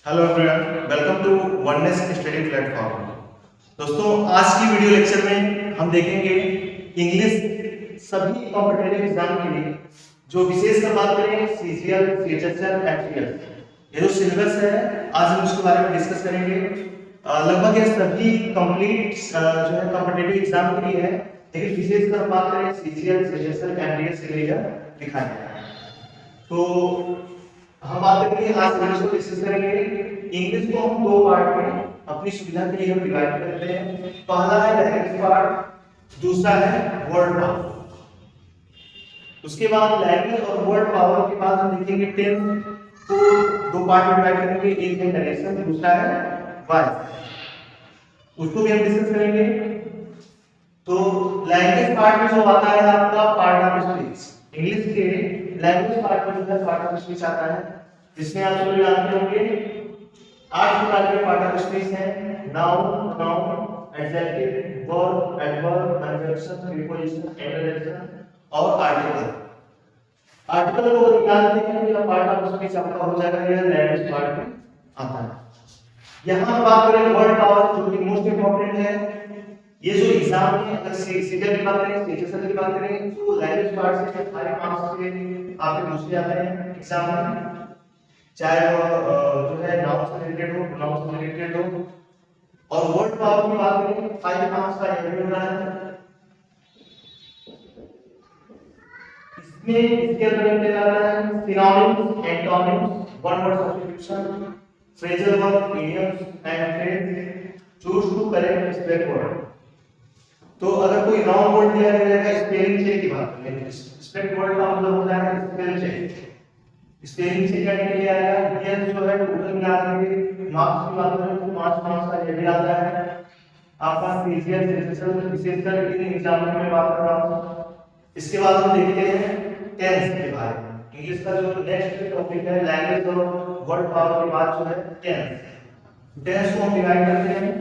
Hello everyone, welcome to oneness study platform. दोस्तों, आज की वीडियो लेक्चर में हम देखेंगे इंग्लिश सभी कॉम्पिटिटिव एग्जाम के लिए जो विशेषकर बात करें सीजीएल, सीएचएसएल, एफटीएस। ये जो सिलेबस है आज हम उसके बारे में डिस्कस करेंगे। लगभग ये सभी कंप्लीट जो है कॉम्पिटिटिव एग्जाम के लिए है, लेकिन विशेषकर बात करें सीजीएल, सीएचएसएल, एफटीएस के लिए लिखा गया है। तो हम बात करेंगे आज इंग्लिश को डिस्कस करेंगे। इंग्लिश को हम दो पार्ट में अपनी सुविधा के लिए हम डिवाइड करते हैं। पहला है लैंग्वेज पार्ट, दूसरा है वर्ड पावर। उसके बाद लैंग्वेज और वर्ड पावर के बाद हम देखेंगे टेंस को दो पार्ट में डिवाइड करेंगे। एक है नरेशन, दूसरा है वॉइस, उसको भी हम डिस्कस करेंगे। तो लैंग्वेज पार्ट में जो आता है आपका पार्ट ऑफ स्पीच, इंग्लिश के लैंग्वेज पार्ट में जो है पार्ट ऑफ स्पीच आता है, जिसमें आप लोग जानते होंगे 8 प्रकार के पार्ट ऑफ स्पीच हैं। Noun, pronoun, adjective, verb, adverb, conjunction, preposition, interjection और आर्टिकल। आर्टिकल को अगर याद रखेंगे तो पार्ट ऑफ स्पीच आपका हो जाएगा, यह लैंग्वेज पार्ट में आता है। यहां बात करें वर्ड पावर, जो कि मोस्ट इंपॉर्टेंट है। ये जो एग्जाम में अगर सीजीएल की बात करें, सीएचएसएल की बात करें, तो लैंग्वेज पार्ट से 5 मार्क्स के आपके पूछे जाते हैं एग्जाम में, चाहे वो जो है नाउन से रिलेटेड हो, प्रोनाउन से रिलेटेड हो। और वर्ड पावर की बात करें 5 मार्क्स का ये होना है। इसमें इसके अंदर क्या आता है, synonyms, antonyms, one word substitution, phrasal verb, idioms and phrase, choose to correct spelling word. तो अगर कोई रॉन्ग वर्ड दिया जाएगा, स्पेलिंग चेक की बात करें, स्पेलिंग वर्ड का मतलब होता है स्पेल चेक। स्पेलिंग चेक करने के लिए आएगा, ये जो है टोटल मिला के मार्क्स की बात करें तो 5 मार्क्स का ये भी आता है आपका सीजीएल, सीएचएसएल, विशेषकर इन एग्जाम में बात कर रहा हूं। इसके बाद हम देखते हैं टेंस के बारे में। इंग्लिश का जो नेक्स्ट टॉपिक है लैंग्वेज और वर्ड पावर के बाद जो है टेंस। टेंस को हम डिवाइड करते हैं,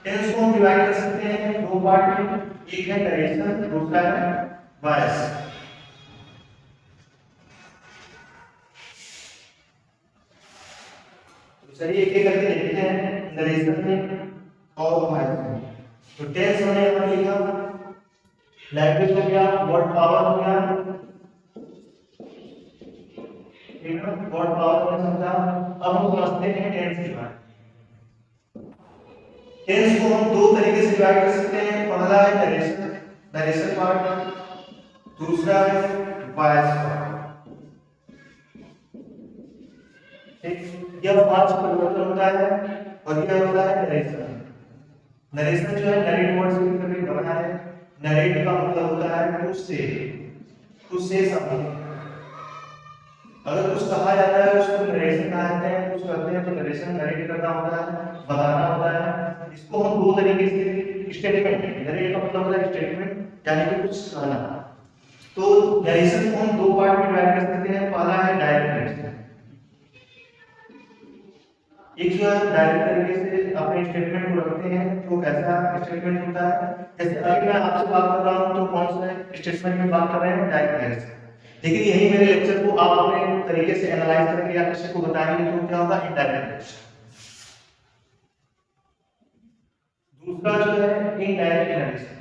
टेंस को हम डिवाइड कर सकते हैं दो पार्ट में, एक है नरेशन, दूसरा है वॉइस। तो चलिए एक एक करके देखते हैं नरेशन में और वॉइस में। तो टेंस हमने यहां लिखा, लैंग्वेज हो गया, वर्ड पावर हो गया, ठीक है, वर्ड पावर हमने समझा। अब हम समझते हैं टेंस के बारे में। टेंस को हम दो तरीके से डिवाइड कर सकते हैं। पहला है नरेशन, नरेशन पार्ट, दूसरा है वॉइस पार्ट। ठीक, यह 5 परिवर्तन होता है और यह होता है नरेशन। नरेशन जो है नरेट वर्ड से मिलकर बना है। नरेट का मतलब होता है टू से, टू से समथिंग। अगर कुछ कहा जाता है उसको नरेशन कहा जाता है, कुछ करते हैं तो नरेशन नरेट करना होता है, बताना होता है। इसको हम दो तरीके से स्टेटमेंट, नरेट का मतलब होता है स्टेटमेंट यानी कि कुछ कहना। तो नरेशन को हम दो पार्ट में डिवाइड कर सकते हैं। पहला है डायरेक्ट नरेशन, एक जो है डायरेक्ट तरीके से अपने स्टेटमेंट को रखते हैं। तो कैसा स्टेटमेंट होता है, जैसे अभी मैं आपसे बात कर रहा हूं तो कौन सा स्टेटमेंट में बात कर रहे हैं, डायरेक्ट नरेशन। लेकिन यही मेरे लेक्चर को आप अपने तरीके से एनालाइज करके या किसी को बताएंगे तो क्या होगा, इनडायरेक्ट नरेशन। दूसरा जो है इनडायरेक्ट नरेशन,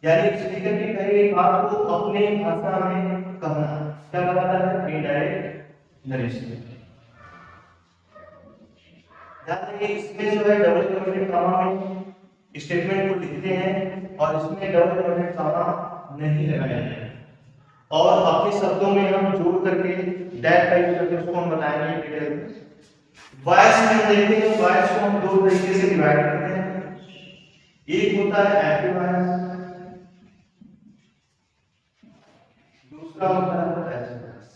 यानी स्पीकर की कही गई बात को अपने भाषा में कहना, क्या कहलाता है, इनडायरेक्ट नरेशन। ध्यान रखिए इसमें जो है डबल इन्वर्टेड कॉमा में स्टेटमेंट को लिखते हैं और इसमें डबल इन्वर्टेड कॉमा नहीं लगाया है। और अपने शब्दों में हम जोड़ करके डैश का यूज करके उसको हम बताएंगे डिटेल में। वॉइस में देखते हैं, वॉइस को हम दो तरीके से डिवाइड करते हैं। एक होता है एक्टिव वॉइस, दूसरा होता है पैसिव वॉइस।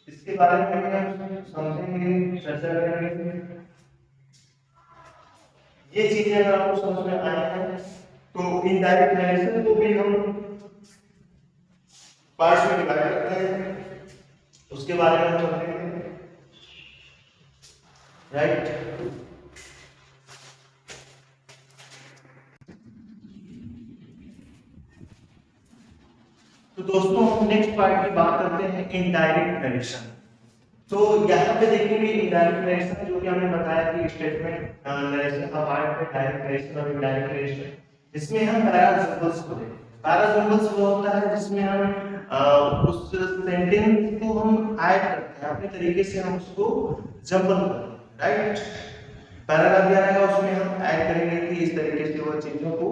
इसके बारे में हम समझेंगे, चर्चा करेंगे। ये चीजें अगर आपको समझ में आई हैं तो इनडायरेक्ट नरेशन को भी हम पार्ट्स में डिवाइड करते हैं, उसके बारे में हम समझेंगे, राइट। दोस्तों हम नेक्स्ट पार्ट की बात करते हैं इनडायरेक्ट नरेशन। तो यहाँ पे देखेंगे इनडायरेक्ट नरेशन, जो कि हमने बताया कि स्टेटमेंट नरेशन का पार्ट है डायरेक्ट नरेशन और इनडायरेक्ट नरेशन। इसमें हम पैरासिम्बल्स को देखें। पैरासिम्बल्स वो होता है जिसमें हम उस सेंटेंस को हम ऐड करते हैं अपने तरीके से, हम उसको जंबल करते हैं, राइट। पैराग्राफ दिया रहेगा उसमें हम ऐड करेंगे कि इस तरीके से वो चीजों को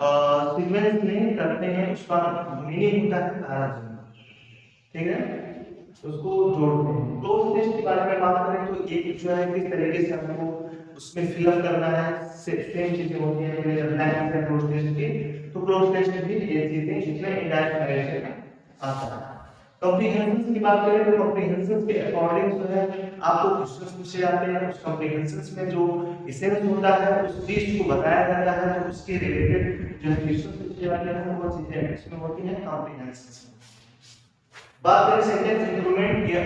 सीक्वेंस में करते हैं, उसका मीनिंग होता है पैरासिम्बल, ठीक है, उसको जोड़ते हैं। क्लोज टेस्ट के बारे में बात करें तो एक जो है किस तरीके से हमको उसमें फिलअप करना है, सेम चीजें होती हैं जैसे ब्लैंक है क्लोज टेस्ट की, तो क्लोज टेस्ट भी ये चीजें जिसमें इनडायरेक्ट नरेशन में आता है। कॉम्प्रिहेंशन की बात करें तो कॉम्प्रिहेंशन के अकॉर्डिंग जो है आपको क्वेश्चंस पूछे जाते हैं, उस कॉम्प्रिहेंशन में जो इसेंस होता है उस चीज को बताया जाता है, जो उसके रिलेटेड जो क्वेश्चंस पूछे जाते हैं वो चीजें इसमें होती हैं कॉम्प्रिहेंशन। बात करें सेंटेंस इंप्रूवमेंट किया,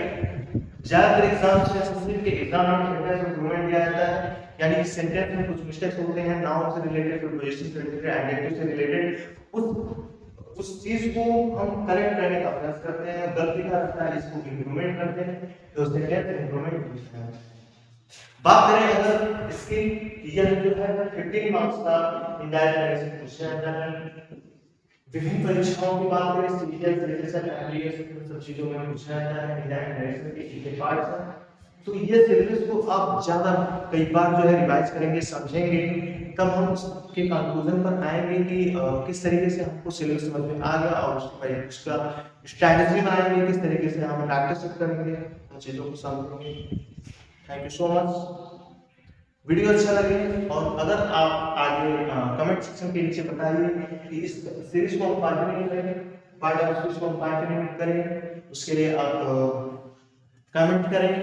ज्यादातर एग्जाम्स में संस्कृत के एग्जाम में सेंटेंस इंप्रूवमेंट दिया जाता है, यानी कि सेंटेंस में कुछ मिस्टेक्स होते हैं, नाउन से रिलेटेड, प्रीपोजिशन से रिलेटेड, एडजेक्टिव से रिलेटेड, उस चीज को हम करेक्ट करने का प्रयास करते हैं, गलती का रहता है इसको इंप्रूवमेंट करते हैं, तो सेंटेंस इंप्रूवमेंट होता है। बात करें अगर इसकी यह जो है 15 मार्क्स का इनडायरेक्ट नरेशन पूछा जाता है, विभिन्न परीक्षाओं की बात करें सीजीएल जैसे एमबीएस सब चीजों में पूछा जाता है इनडायरेक्ट नरेशन के एक पार्ट है। तो ये सिलेबस को आप ज्यादा कई बार जो है रिवाइज करेंगे, समझेंगे, तब हम उसके कंक्लूजन पर आएंगे कि किस तरीके से हमको सिलेबस समझ में आ गया और उसका स्ट्रैटेजी बनाएंगे, किस तरीके से हम प्रैक्टिस करेंगे, उन चीजों को समझेंगे। Thank you so much. Video अच्छा लगे और अगर आप आगे कमेंट सेक्शन के नीचे बताइए कि इस सीरीज को हम कंटिन्यू करें, पार्ट ऑफ सीरीज को हम कंटिन्यू करें, उसके लिए आप कमेंट करें,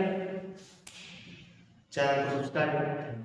चैनल को सब्सक्राइब करें।